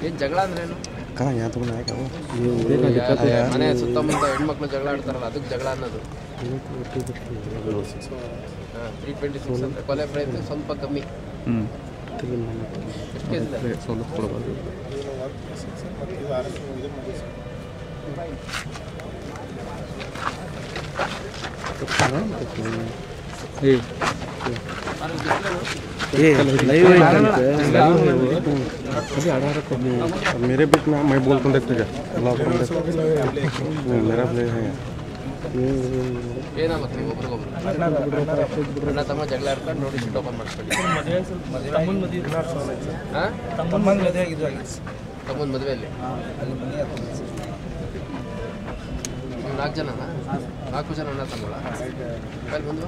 ಏನು ಜಗಳ ಅಂದ್ರೇನು? ಮನೆ ಸುತ್ತಮುತ್ತ ಹೆಣ್ಮಕ್ಳು ಜಗಳ ಆಡ್ತಾರಲ್ಲ, ಅದಕ್ಕೆ ಜಗಳ ಅನ್ನೋದು. 326 ಅಂದರೆ ಕೊಲೆ ಪ್ರಯತ್ನ ಸ್ವಲ್ಪ ಕಮ್ಮಿ. ಎಷ್ಟು ಕೇಸ್ ಇದೆ? मेरे बीच में मैं बोलता हूँ देखते क्या मेरा प्ले है ಏನಾಗುತ್ತೆ ನೀವು ಒಬ್ರಿಗೊಬ್ರು ಅಣ್ಣ ತಮ್ಮ ಜಗಳ ಆಡ್ಕೊಂಡು ನೋಡಿ ಶೀಟ್ ಓಪನ್ ಮಾಡಿಸ್ಕೊಳ್ಳಿ. ತಮ್ಮನ ಮದುವೆಯಲ್ಲಿ 4 ಜನನಾ? 4 ಜನ ಅಣ್ಣ ತಮ್ಮಳ ಬಂದು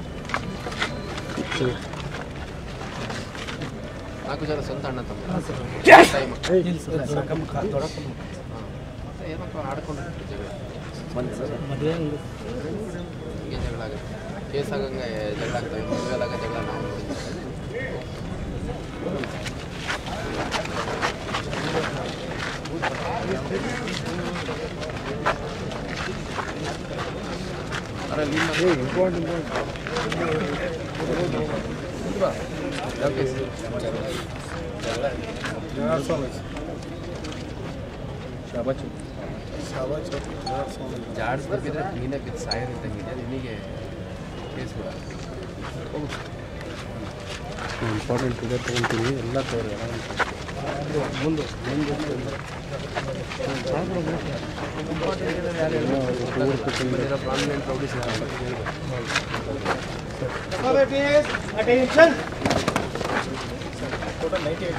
4 ಜನ ಸ್ವಂತ ಅಣ್ಣ ತಮ್ಮ ಏನಪ್ಪ ಆಡ್ಕೊಂಡಿರ್ತೀವಿ ಜಗಳ. ಹೀಗೆ ಜಗಳ ಆಗುತ್ತೆ, ಕೇಸ್ ಆಗಂಗೆ ಜಗಳ ಆಗ್ತವೆ. ಮದುವೆಲಾಗ ಜಗಳ ನಾವು ಜಾಡ್ಸ್ಬೇಕಿದ್ರೆ ನೀನೇ ಬಿದ್ದು ಸಾಯೋದಿದ್ದಂಗಿದೆ. ನಿನಗೆ ಕೇಸ್ ಕೂಡ ಇಂಪಾರ್ಟೆಂಟ್ ಇದೆ ತೊಗೊಳ್ತೀವಿ ಎಲ್ಲ ತೋರಿ ಮುಂದೆ ಪ್ರಾಮಿನೆಂಟ್ ರೌಡೀಸ್ attention total 98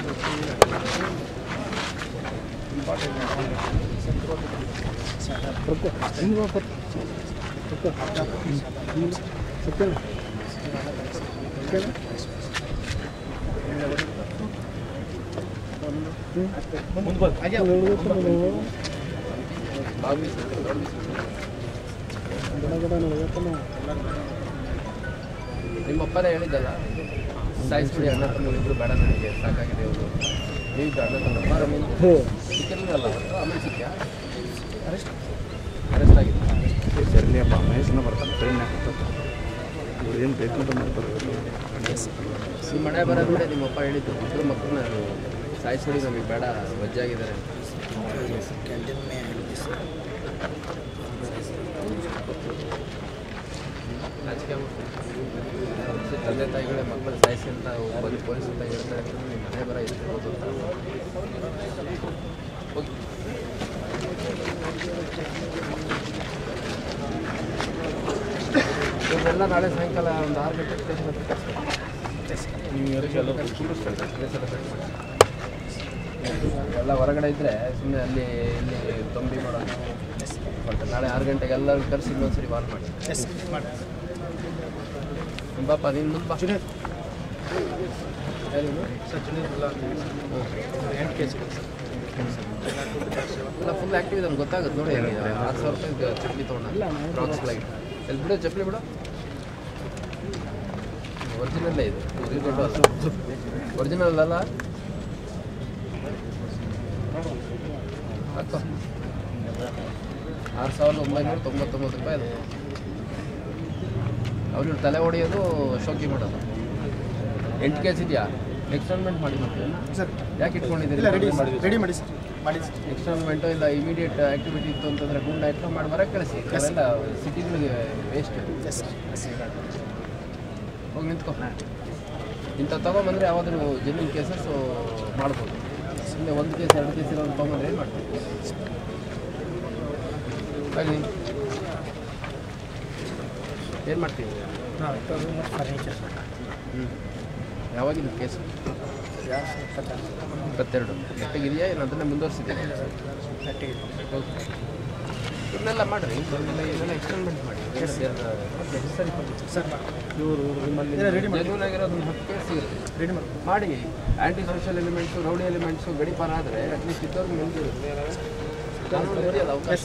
ನಿಮ್ಮಪ್ಪನೇ ಹೇಳಿದ್ದಲ್ಲ, ಸಾಯಿಸ್ಬಿಡಿ ಅಣ್ಣ ತಮ್ಮ ಇಬ್ಬರು ಬೇಡ, ನನಗೆ ಸಾಕಾಗಿದೆ ಅವರು ನೀವು ಅಣ್ಣ ತಮ್ಮ ಸಿಕ್ಕಿರಲಿಲ್ಲ ಆಮೇಲೆ ಸಿಕ್ಕ ಅರೆಸ್ಟ್ ಆಗಿದೆ. ಸರಿಯಪ್ಪ ಮಹೇಶನ ಬರ್ತಾರೆ ಟ್ರೈನ್ ಏನು ಬೇಕು ಅಂತ ಮಾಡ್ತಾರೆ. ನಿಮ್ಮ ಮನೆ ಬರೋದ್ರೆ ನಿಮ್ಮಪ್ಪ ಹೇಳಿದ್ದು ಇಬ್ಬರು ಮಕ್ಕಳನ್ನ ಸಾಯಿಸ್ಬಿಡಿ, ನಮಗೆ ಬೇಡ, ವಜ್ಜಾಗಿದ್ದಾರೆ. ರಾಜಕೀಯ ತಂದೆ ತಾಯಿಗಳೇ ಮಕ್ಕಳು ಸಾಯಿಸಿ ಅಂತ ಬಂದು ಪೊಲೀಸ್ ಅಂತ ಹೇಳ್ತಾರೆ. ನಿಮ್ಮ ಮನೆ ಬರ ಇರ್ಬೋದು ಅಂತ ಹೋಗಿ ಇವರೆಲ್ಲ ನಾಳೆ ಸಾಯಂಕಾಲ ಒಂದು 6 ಗಂಟೆ ಸ್ಟೇಷನ್ ಹತ್ರ ಎಲ್ಲ ಹೊರಗಡೆ ಇದ್ದರೆ ಸುಮ್ಮನೆ ಅಲ್ಲಿ ಇಲ್ಲಿ ತೊಂಬಿ ಮಾಡೋದು. ಬಟ್ ನಾಳೆ 6 ಗಂಟೆಗೆ ಎಲ್ಲರೂ ಕರೆಸಿ ಇನ್ನೊಂದ್ಸರಿ ವಾಲ್ ಮಾಡಿ. ಬಾಪ ನೀನು ಮುಂದೆ ಬಾ. ಎಲ್ಲ ಫುಲ್ ಆ್ಯಕ್ಟಿವ್ ಇದೆ, ನಮ್ಗೆ ಗೊತ್ತಾಗುತ್ತೆ ನೋಡಿ. 6,000 ರೂಪಾಯಿ ಚಪ್ಪಲಿ ತೊಗೊಂಡ ಕ್ರಾಕ್ಸ್ ಲೈಟ್ ಎಲ್ಲಿ ಬಿಡೋ ಚಪ್ಪಲಿ ಬಿಡೋ. ಒರಿಜಿನಲ್ಲೇ ಇದು, ಒರಿಜಿನಲ್ ಅಲ್ಲ ಹಾಕೋ. 6,999 ರೂಪಾಯಿ ಅದು. ಅವ್ರು ತಲೆ ಹೊಡೆಯೋದು, ಶೋಕಿ ಮಾಡೋದು. 8 ಕೇಸ್ ಇದೆಯಾ? ಎಕ್ಸ್ಟರ್ನ್ಮೆಂಟ್ ಮಾಡಿ ಮತ್ತೆ ಸರ್. ಯಾಕೆ ಇಟ್ಕೊಂಡಿದ್ದೀರಿ? ರೆಡಿ ಮಾಡಿ ಸರ್, ಮಾಡಿ. ಎಕ್ಸ್ಟರ್ನ್ಮೆಂಟು ಇಲ್ಲ ಇಮಿಡಿಯೇಟ್ ಆ್ಯಕ್ಟಿವಿಟಿ ಇತ್ತು ಅಂತಂದರೆ ಗುಂಡ ಇಟ್ಕೊಂಡು ಮಾಡಿ ಬರೋಕ್ಕೆ ಕಳಿಸಿ. ಅದೆಲ್ಲ ಸಿಟಿಗಳಿಗೆ ವೇಸ್ಟ್. ಹೋಗಿ ನಿಂತ್ಕೊ. ಇಂಥ ತೊಗೊಂಬಂದರೆ ಯಾವಾದರೂ ಜೆನ್ಯೂನ್ ಕೇಸಸ್ಸು ಮಾಡ್ಬೋದು. ಸುಮ್ಮನೆ 1 ಕೇಸ್ 2 ಕೇಸ್ ಇರೋದು ತೊಗೊಂಬಂದ್ರೆ ಏನು ಮಾಡ್ತೀವಿ? ಅಲ್ಲಿ ಏನು ಮಾಡ್ತೀವಿ? ಯಾವಾಗಿದ್ದು ಕೇಸು? 22 ಗಟ್ಟಿಗಿದೆಯಾ? ಏನು ಅದನ್ನೇ ಮುಂದುವರಿಸಿದ್ದೀನಿ. ಇದನ್ನೆಲ್ಲ ಮಾಡಿರಿ, ಇದನ್ನೆಲ್ಲ ಎಕ್ಸ್ಟೆಂಡ್ಮೆಂಟ್ ಮಾಡಿ. ಜೆನ್ಯೂನ್ ಆಗಿರೋದು 10 ಕೇಸ್ ಸಿಗುತ್ತೆ ಮಾಡಿ. Anti social elements, rowdy elements ಗಡಿಪಾರ ಆದರೆ ಅಟ್ಲೀಸ್ಟ್ ಇದ್ದವ್ರಿಗೆ ನಿಲ್ದಿರುತ್ತೆ. ಕಾನೂನು ಇದೆಯಲ್ಲ ಅವಕಾಶ.